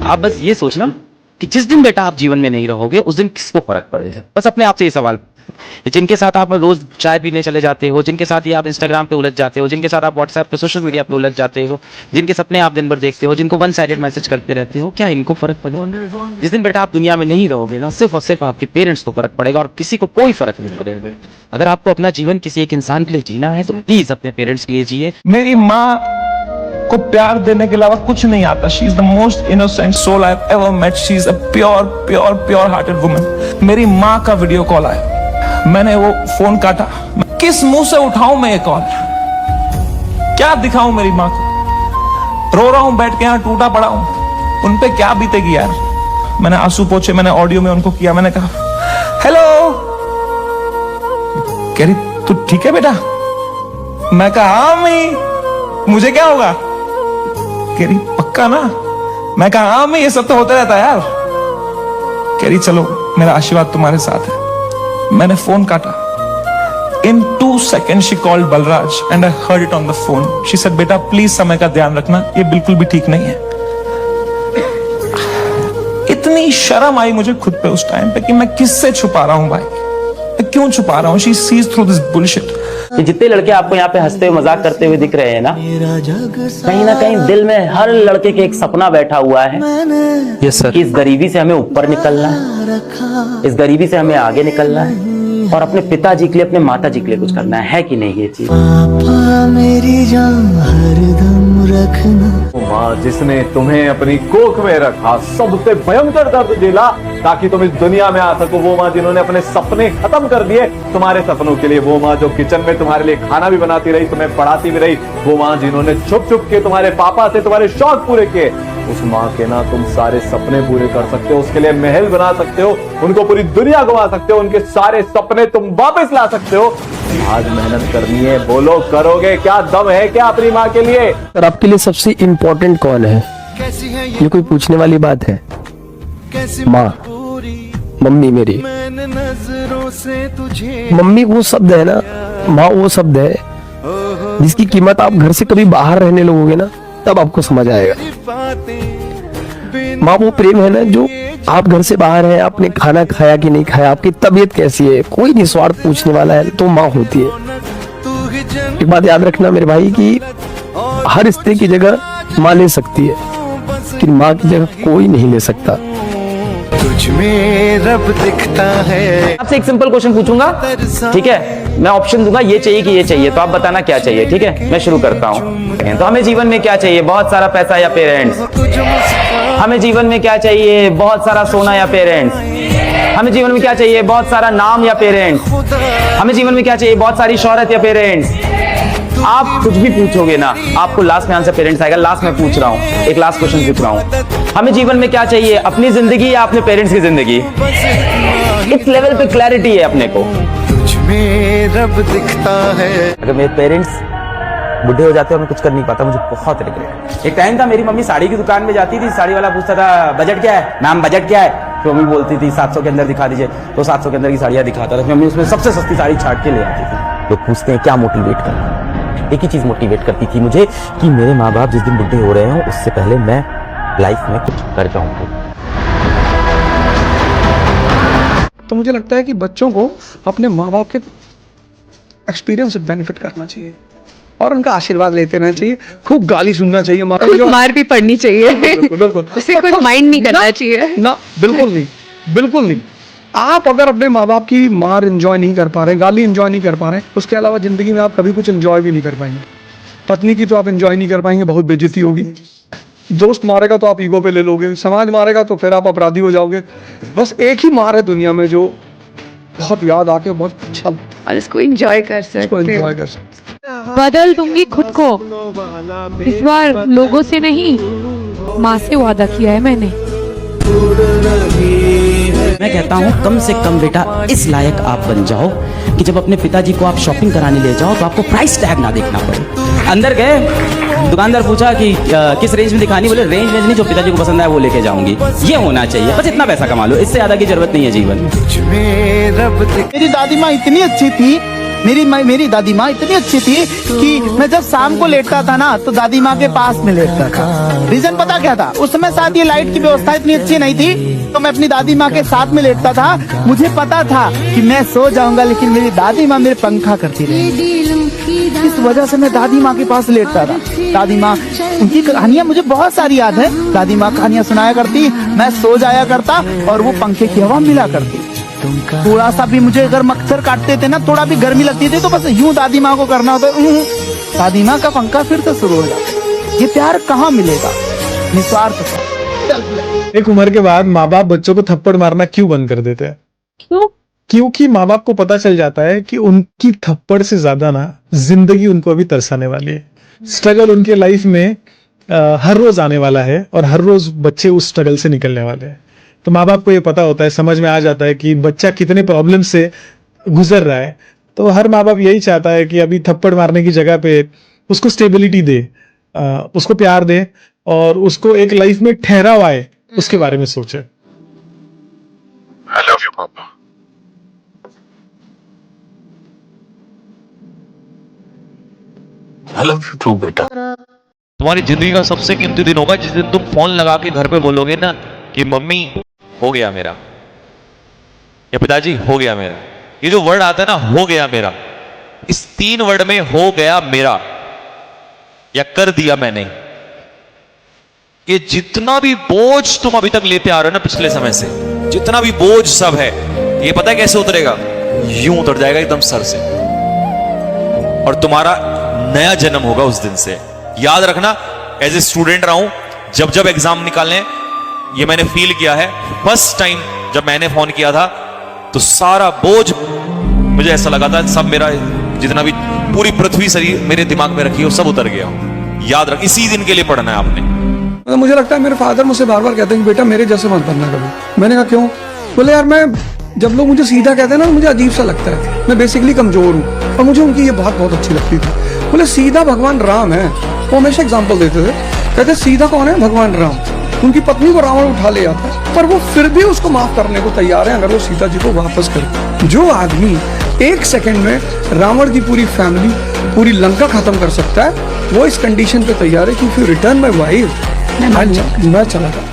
आप बस ये सोचना कि जिस दिन बेटा आप जीवन में नहीं रहोगे उस दिन किसको फर्क पड़ेगा। बस अपने आप से ये सवाल, जिनके साथ आप रोज चाय पीने चले जाते हो, जिनके साथ ये आप इंस्टाग्राम पे उलझ जाते हो, जिनके साथ आप व्हाट्सएप पे सोशल मीडिया पे उलझ जाते हो, जिनके सपने आप दिन भर देखते हो, जिनको वन साइडेड मैसेज करते रहते हो, क्या इनको फर्क पड़ेगा? जिस दिन बेटा आप दुनिया में नहीं रहोगे ना, सिर्फ और सिर्फ आपके पेरेंट्स को फर्क पड़ेगा और किसी को कोई फर्क नहीं पड़ेगा। अगर आपको अपना जीवन किसी एक इंसान के लिए जीना है तो प्लीज अपने पेरेंट्स के लिए जिए। मेरी माँ को प्यार देने के अलावा कुछ नहीं आता। She is the most innocent soul I have ever met. She is a pure hearted woman. मेरी माँ का वीडियो कॉल आया, मैंने वो फोन काटा। किस मुंह से उठाऊं मैं ये कॉल? क्या दिखाऊं मेरी माँ को? रो रहा हूं बैठ के, यहाँ टूटा पड़ा हूं। उन पे क्या बीतेगी यार। मैंने आंसू पोंछे, मैंने ऑडियो में उनको किया। मैंने कहा हेलो, कह रही तू ठीक है बेटा? मैं कहा हाँ मम्मी, मुझे क्या होगा? कह रही पक्का ना? मैं कहा हाँ मम्मी, ये सब तो होता रहता है यार। कह रही चलो मेरा आशीर्वाद तुम्हारे साथ है। मैंने फोन काटा। In 2 seconds she called Balraj and I heard it on the phone. She said बेटा प्लीज समय का ध्यान रखना, ये बिल्कुल भी ठीक नहीं है। इतनी शर्म आई मुझे खुद पे उस टाइम पे कि मैं किससे छुपा रहा हूं भाई, मैं क्यों छुपा रहा हूं? She sees through this bullshit. कि जितने लड़के आपको यहाँ पे हंसते हुए मजाक करते हुए दिख रहे हैं ना कहीं दिल में हर लड़के के एक सपना बैठा हुआ है। Yes sir. कि इस गरीबी से हमें ऊपर निकलना है, इस गरीबी से हमें आगे निकलना है और अपने पिताजी के लिए, अपने माताजी के लिए कुछ करना है कि नहीं? ये चीज पापा मेरी जान हरदम रखना। माँ जिसने तुम्हें अपनी कोख में रखा, सबसे भयंकर दर्द झेला ताकि तुम इस दुनिया में आ सको। वो माँ जिन्होंने अपने सपने खत्म कर दिए तुम्हारे सपनों के लिए। वो माँ जो किचन में तुम्हारे लिए खाना भी बनाती रही, तुम्हें पढ़ाती भी रही। वो माँ जिन्होंने छुप छुप के तुम्हारे पापा से तुम्हारे शौक पूरे किए। उस माँ के ना तुम सारे सपने पूरे कर सकते हो, उसके लिए महल बना सकते हो, उनको पूरी दुनिया घुमा सकते हो, उनके सारे सपने तुम वापस ला सकते हो। आज मेहनत करनी है, बोलो करोगे? क्या दम है क्या अपनी माँ के लिए? सर आपके लिए सबसे इम्पोर्टेंट कौन है? ये कोई पूछने वाली बात है? माँ, मम्मी मेरी। मम्मी वो शब्द है ना, माँ वो शब्द है जिसकी कीमत आप घर से कभी बाहर रहने लगोगे ना तब आपको समझ आएगा। माँ वो प्रेम है ना जो आप घर से बाहर हैं, आपने खाना खाया कि नहीं खाया, आपकी तबीयत कैसी है, कोई निस्वार्थ पूछने वाला है तो माँ होती है। एक बात याद रखना मेरे भाई कि हर स्त्री की जगह माँ ले सकती है लेकिन माँ की जगह कोई नहीं ले सकता। तुझ में रब दिखता है। आपसे एक सिंपल क्वेश्चन पूछूंगा, ठीक है? मैं ऑप्शन दूंगा, ये चाहिए कि ये चाहिए, तो आप बताना क्या चाहिए, ठीक है? मैं शुरू करता हूँ। तो हमें जीवन में क्या चाहिए? बहुत सारा पैसा या पेरेंट्स? हमें जीवन में क्या चाहिए? बहुत सारा सोना या पेरेंट्स? हमें जीवन में क्या चाहिए? बहुत सारा नाम या पेरेंट्स? हमें जीवन में क्या चाहिए? बहुत सारी शोहरत या पेरेंट्स? आप कुछ भी पूछोगे ना, आपको लास्ट में आंसर पेरेंट्स आएगा। लास्ट में पूछ रहा हूँ, एक लास्ट क्वेश्चन पूछ रहा हूँ, हमें जीवन में क्या चाहिए? अपनी जिंदगी या अपने पेरेंट्स की जिंदगी? इस लेवल पे क्लैरिटी है अपने को। तुझ में रब दिखता है। अगर मेरे पेरेंट्स बुढ़े हो जाते और मैं कुछ कर नहीं पाता, मुझे बहुत रिग्रेट। एक टाइम था मेरी मम्मी साड़ी की दुकान में जाती थी, साड़ी वाला पूछता था बजट क्या है मैम, बजट क्या है? तो मम्मी बोलती थी 700 के अंदर दिखा दीजिए, तो 700 के अंदर की साड़ियां दिखाता था। मम्मी उसमें सबसे सस्ती साड़ी छाट के ले आती थी। लोग पूछते हैं क्या मोटिवेट करना? एक ही चीज मोटिवेट करती थी मुझे कि मेरे माँ बाप जिस दिन बुढ़े हो रहे हो उससे पहले मैं लाइफ में कुछ कर जाऊं। तो मुझे लगता है कि बच्चों को अपने माँ बाप के एक्सपीरियंस से बेनिफिट करना चाहिए और उनका आशीर्वाद लेते रहना चाहिए। खूब गाली सुनना चाहिए, मार भी पड़नी चाहिए। बिल्कुल उसे कुछ माइंड नहीं करना चाहिए ना, बिल्कुल नहीं, बिल्कुल नहीं। आप अगर अपने माँ बाप की मार एंजॉय नहीं कर पा रहे, गाली एंजॉय नहीं कर पा रहे, उसके अलावा जिंदगी में आप कभी कुछ एंजॉय भी नहीं कर पाएंगे। पत्नी की तो आप एंजॉय नहीं कर पाएंगे, बहुत बेइज्जती होगी। दोस्त मारेगा तो आप ईगो पे ले लोगे, समाज मारेगा तो फिर आप अपराधी हो जाओगे। बस एक ही मार है दुनिया में जो बहुत याद आके बहुत अच्छा, और इसको एंजॉय कर सकते एंजॉय कर सकते। बदल दूंगी खुद को, इस बार लोगों से नहीं माँ से वादा किया है मैंने। मैं कहता हूँ कम से कम बेटा इस लायक आप बन जाओ कि जब अपने पिताजी को आप शॉपिंग कराने ले जाओ तो आपको प्राइस टैग ना देखना पड़े। अंदर गए, दुकानदार पूछा कि किस रेंज में दिखानी, बोले रेंज नहीं, जो पिताजी को पसंद है वो लेके जाऊंगी। ये होना चाहिए, बस इतना पैसा कमा लो, इससे ज्यादा की जरूरत नहीं है जीवन। तुझ में रब मेरी दादी माँ इतनी अच्छी थी मेरी दादी माँ इतनी अच्छी थी कि मैं जब शाम को लेटता था ना तो दादी माँ के पास में लेटता था। रीजन पता क्या था? उस समय शायद ये लाइट की व्यवस्था इतनी अच्छी नहीं थी, तो मैं अपनी दादी माँ के साथ में लेटता था। मुझे पता था कि मैं सो जाऊंगा, लेकिन मेरी दादी माँ मेरे पंखा करती रही। इस वजह से मैं दादी माँ के पास लेटता था। दादी माँ, उनकी कहानियां मुझे बहुत सारी याद है। दादी माँ कहानियां सुनाया करती, मैं सो जाया करता और वो पंखे की हवा मिला करती। थोड़ा सा भी मुझे अगर मच्छर काटते थे ना, थोड़ा भी गर्मी लगती थी, तो बस यूं दादी माँ को करना होता, दादी माँ का पंखा फिर से शुरू हो जाता। ये प्यार कहाँ मिलेगा? निस्वार्थ। एक उम्र के बाद माँ बाप बच्चों को थप्पड़ मारना क्यों बंद कर देते हैं? क्यों? क्योंकि माँ बाप को पता चल जाता है कि उनकी थप्पड़ से ज्यादा ना जिंदगी उनको अभी तरसाने वाली है। स्ट्रगल उनके लाइफ में हर रोज आने वाला है और हर रोज बच्चे उस स्ट्रगल से निकलने वाले हैं। तो माँ बाप को ये पता होता है, समझ में आ जाता है कि बच्चा कितने प्रॉब्लम से गुजर रहा है। तो हर माँ बाप यही चाहता है कि अभी थप्पड़ मारने की जगह पे उसको स्टेबिलिटी दे, उसको प्यार दे और उसको एक लाइफ में ठहराव आए, उसके बारे में सोचे। I love you, पापा। I love you too, बेटा। तुम्हारी जिंदगी का सबसे कीमती दिन होगा जिस दिन तुम फोन लगा के घर पे बोलोगे ना कि मम्मी हो गया मेरा, या पिताजी हो गया मेरा। ये जो वर्ड आता है ना, हो गया मेरा, इस 3 वर्ड में हो गया मेरा या कर दिया मैंने, ये जितना भी बोझ तुम अभी तक लेते आ रहे हो ना पिछले समय से, जितना भी बोझ सब है, ये पता है कैसे उतरेगा? यूं उतर जाएगा एकदम सर से, और तुम्हारा नया जन्म होगा उस दिन से। याद रखना, एज ए स्टूडेंट रहा हूं, जब जब एग्जाम निकालने, ये मैंने फील किया है। फर्स्ट टाइम जब मैंने फोन किया था तो सारा बोझ मुझे ऐसा लगा था, सब मेरा जितना भी पूरी पृथ्वी शरीर मेरे दिमाग में रखी हो सब उतर गया। याद रख, इसी दिन के लिए पढ़ना है आपने। मुझे लगता है मेरे फादर मुझसे बार बार कहते हैं कि बेटा मेरे जैसे मत बनना कभी। मैंने कहा क्यों? बोले यार, मैं जब लोग मुझे सीधा कहते हैं ना, मुझे अजीब सा लगता है। मैं बेसिकली कमजोर हूँ और मुझे उनकी ये बात बहुत अच्छी लगती थी। बोले सीधा भगवान राम है। वो हमेशा एग्जाम्पल देते थे, कहते सीधा कौन है? भगवान राम। उनकी पत्नी को रावण उठा ले जाता है, पर वो फिर भी उसको माफ करने को तैयार है अगर वो सीता जी को वापस करे। जो आदमी 1 सेकंड में रावण की पूरी फैमिली, पूरी लंका खत्म कर सकता है, वो इस कंडीशन पे तैयार है कि if you return my wife, मैं चला जाऊं।